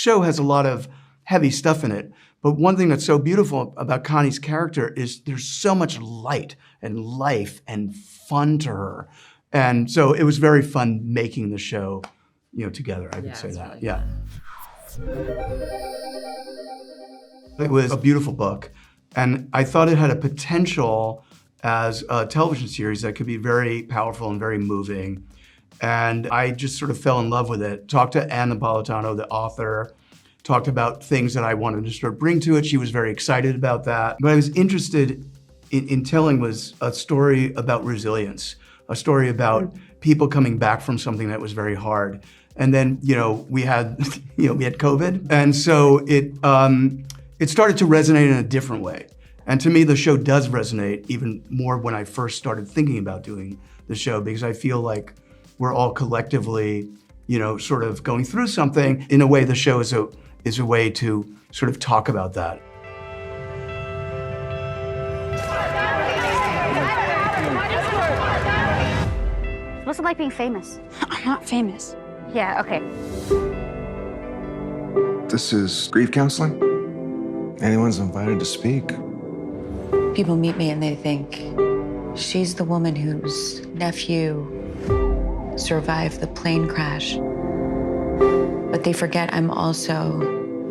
show has a lot of heavy stuff in it. But one thing that's so beautiful about Connie's character is there's so much light and life and fun to her. And so it was very fun making the show, together, I would say that. Really It was a beautiful book. And I thought it had a potential as a television series that could be very powerful and very moving. And I just sort of fell in love with it. Talked to Ann Napolitano, the author, talked about things that I wanted to sort of bring to it. She was very excited about that. What I was interested in telling was a story about resilience, a story about people coming back from something that was very hard. And then, we had COVID. And so it started to resonate in a different way. And to me, the show does resonate even more when I first started thinking about doing the show, because I feel like we're all collectively, sort of going through something. In a way, the show is a way to sort of talk about that. What's it like being famous? I'm not famous. Yeah, okay. This is grief counseling. Anyone's invited to speak. People meet me and they think she's the woman whose nephew survived the plane crash. But they forget I'm also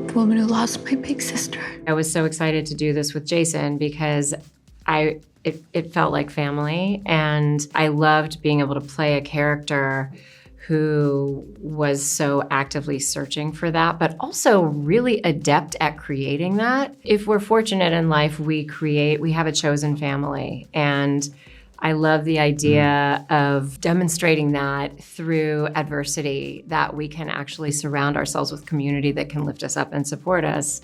the woman who lost my big sister. I was so excited to do this with Jason because it felt like family, and I loved being able to play a character who was so actively searching for that, but also really adept at creating that. If we're fortunate in life, we have a chosen family. And I love the idea of demonstrating that through adversity, that we can actually surround ourselves with community that can lift us up and support us.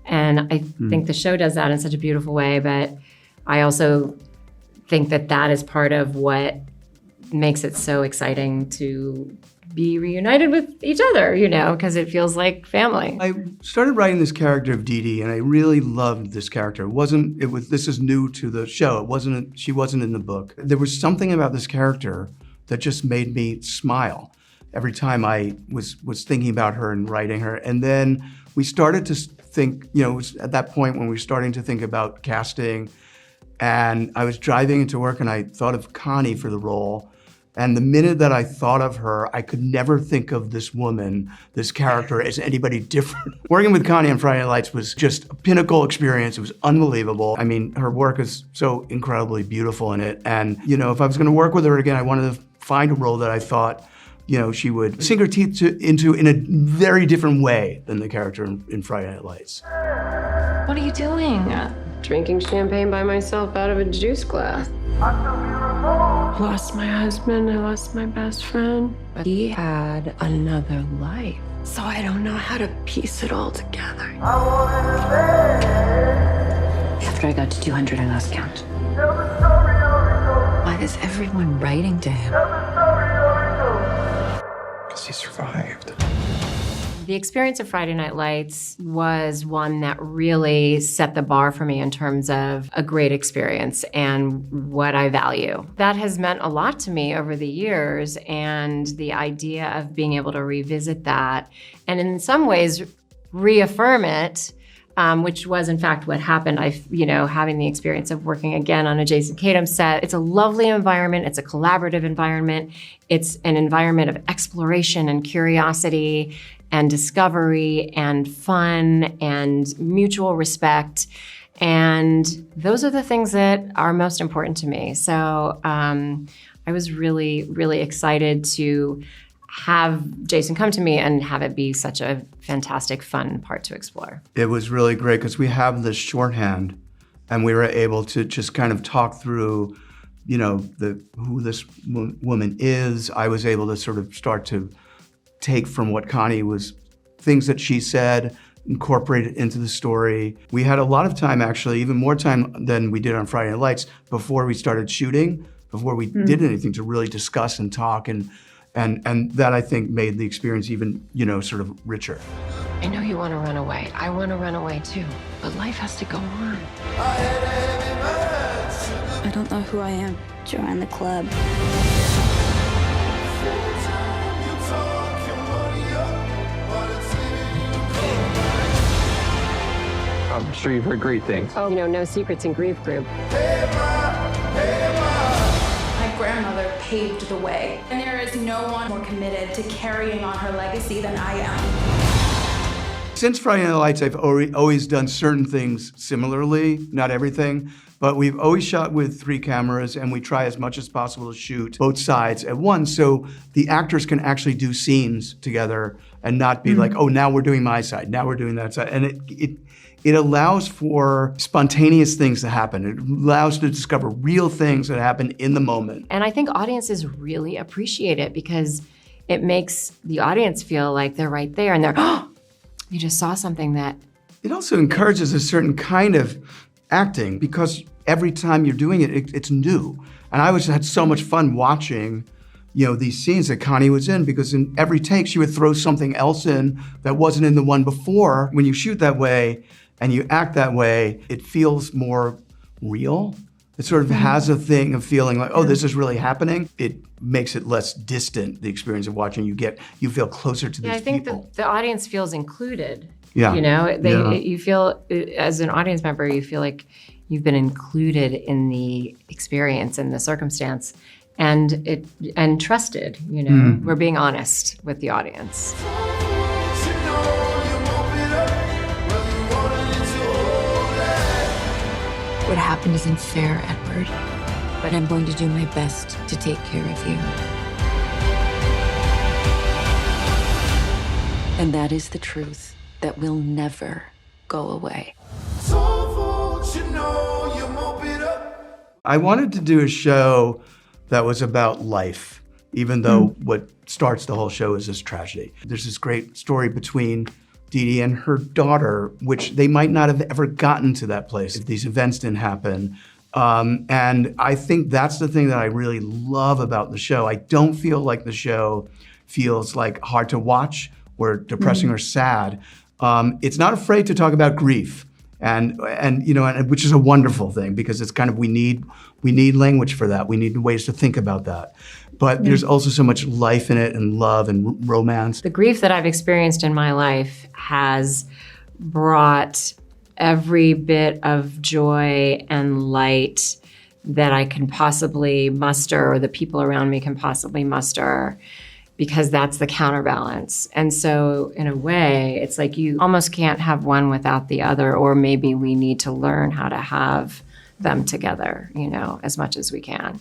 And I think the show does that in such a beautiful way, but I also think that is part of what makes it so exciting to be reunited with each other, because it feels like family. I started writing this character of Dee Dee, and I really loved this character. This is new to the show. She wasn't in the book. There was something about this character that just made me smile every time I was thinking about her and writing her. And then we started to think, it was at that point when we were starting to think about casting, and I was driving into work and I thought of Connie for the role. And the minute that I thought of her, I could never think of this woman, this character, as anybody different. Working with Connie on Friday Night Lights was just a pinnacle experience. It was unbelievable. I mean, her work is so incredibly beautiful in it. And, if I was gonna work with her again, I wanted to find a role that I thought, she would sink her teeth into in a very different way than the character in Friday Night Lights. What are you doing? Drinking champagne by myself out of a juice glass. Lost my husband, I lost my best friend. But he had another life. So I don't know how to piece it all together. After I got to 200, I lost count. Why is everyone writing to him? Because he survived. The experience of Friday Night Lights was one that really set the bar for me in terms of a great experience and what I value. That has meant a lot to me over the years, and the idea of being able to revisit that and in some ways reaffirm it, which was in fact what happened. Having the experience of working again on a Jason Katims set. It's a lovely environment. It's a collaborative environment. It's an environment of exploration and curiosity and discovery and fun and mutual respect. And those are the things that are most important to me. So I was really, really excited to have Jason come to me and have it be such a fantastic, fun part to explore. It was really great because we have this shorthand and we were able to just kind of talk through, who this woman is. I was able to sort of start to take from what Connie was, things that she said, incorporate it into the story. We had a lot of time, actually, even more time than we did on Friday Night Lights, before we started shooting, before we did anything, to really discuss and talk, and that, I think, made the experience even, sort of richer. I know you want to run away. I want to run away too, but life has to go on. I don't know who I am. Join the club. I'm sure you've heard great things. Oh, no secrets in grief group. My grandmother paved the way, and there is no one more committed to carrying on her legacy than I am. Since Friday Night Lights, I've always done certain things similarly, not everything, but we've always shot with 3 cameras, and we try as much as possible to shoot both sides at once so the actors can actually do scenes together and not be like, oh, now we're doing my side, now we're doing that side. And it allows for spontaneous things to happen. It allows to discover real things that happen in the moment. And I think audiences really appreciate it because it makes the audience feel like they're right there and they're, oh, you just saw something that... It also encourages a certain kind of acting because every time you're doing it, it's new. And I always had so much fun watching, these scenes that Connie was in because in every take she would throw something else in that wasn't in the one before. When you shoot that way and you act that way, it feels more real. It sort of has a thing of feeling like, oh, this is really happening. It makes it less distant, the experience of watching. You feel closer to these people. I think the audience feels included. Yeah. You feel, as an audience member, you feel like you've been included in the experience and the circumstance and trusted, We're being honest with the audience. What happened isn't fair, Edward, but I'm going to do my best to take care of you. And that is the truth that will never go away. I wanted to do a show that was about life, even though what starts the whole show is this tragedy. There's this great story between Dee Dee and her daughter, which they might not have ever gotten to that place if these events didn't happen. And I think that's the thing that I really love about the show. I don't feel like the show feels like hard to watch or depressing or sad. It's not afraid to talk about grief, and which is a wonderful thing because it's kind of we need language for that. We need ways to think about that. But there's also so much life in it and love and romance. The grief that I've experienced in my life has brought every bit of joy and light that I can possibly muster or the people around me can possibly muster because that's the counterbalance. And so in a way, it's like you almost can't have one without the other, or maybe we need to learn how to have them together, as much as we can.